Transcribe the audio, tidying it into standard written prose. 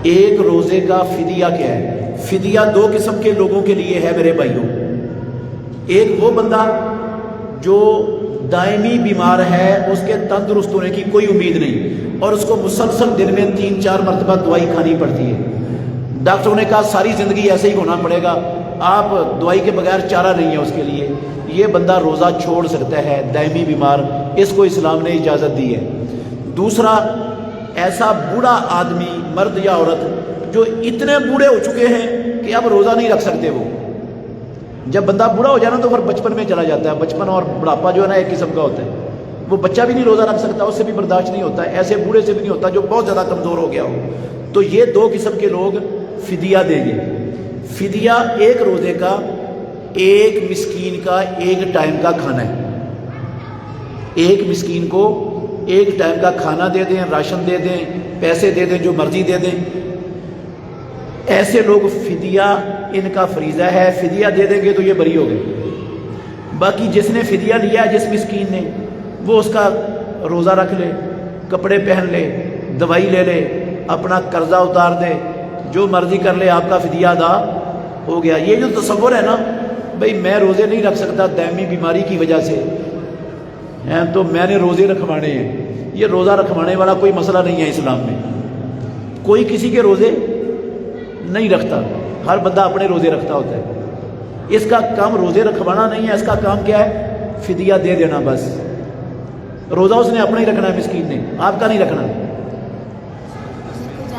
ایک روزے کا فدیہ کیا ہے؟ فدیہ دو قسم کے لوگوں کے لیے ہے میرے بھائیوں۔ ایک وہ بندہ جو دائمی بیمار ہے، اس کے تندرست ہونے کی کوئی امید نہیں، اور اس کو مسلسل دن میں 3-4 مرتبہ دوائی کھانی پڑتی ہے۔ ڈاکٹروں نے کہا ساری زندگی ایسے ہی ہونا پڑے گا، آپ دوائی کے بغیر چارہ نہیں ہے اس کے لیے۔ یہ بندہ روزہ چھوڑ سکتا ہے، دائمی بیمار، اس کو اسلام نے اجازت دی ہے۔ دوسرا، ایسا بوڑھا آدمی، مرد یا عورت، جو اتنے بوڑھے ہو چکے ہیں کہ اب روزہ نہیں رکھ سکتے۔ وہ جب بندہ بوڑھا ہو جائے نا تو پھر بچپن میں چلا جاتا ہے۔ بچپن اور بڑھاپا جو ہے نا ایک قسم کا ہوتا ہے، وہ بچہ بھی نہیں روزہ رکھ سکتا، اس سے بھی برداشت نہیں ہوتا، ایسے بوڑھے سے بھی نہیں ہوتا جو بہت زیادہ کمزور ہو گیا ہو۔ تو یہ دو قسم کے لوگ فدیہ دیں گے۔ فدیہ ایک روزے کا، ایک مسکین کا ایک ٹائم کا کھانا ہے۔ ایک مسکین کو ایک ٹائم کا کھانا دے دیں، راشن دے دیں، پیسے دے دیں، جو مرضی دے دیں۔ ایسے لوگ فدیہ ان کا فریضہ ہے، فدیہ دے دیں گے تو یہ بری ہو گئے۔ باقی جس نے فدیہ لیا جس مسکین نے، وہ اس کا روزہ رکھ لے، کپڑے پہن لے، دوائی لے لے، اپنا قرضہ اتار دے، جو مرضی کر لے، آپ کا فدیہ ادا ہو گیا۔ یہ جو تصور ہے نا بھئی میں روزے نہیں رکھ سکتا دائمی بیماری کی وجہ سے، تو میں نے روزے رکھوانے ہیں، یہ روزہ رکھوانے والا کوئی مسئلہ نہیں ہے اسلام میں۔ کوئی کسی کے روزے نہیں رکھتا، ہر بندہ اپنے روزے رکھتا ہوتا ہے۔ اس کا کام روزے رکھوانا نہیں ہے، اس کا کام کیا ہے؟ فدیہ دے دینا بس۔ روزہ اس نے اپنا ہی رکھنا ہے، مسکین نے، آپ کا نہیں رکھنا۔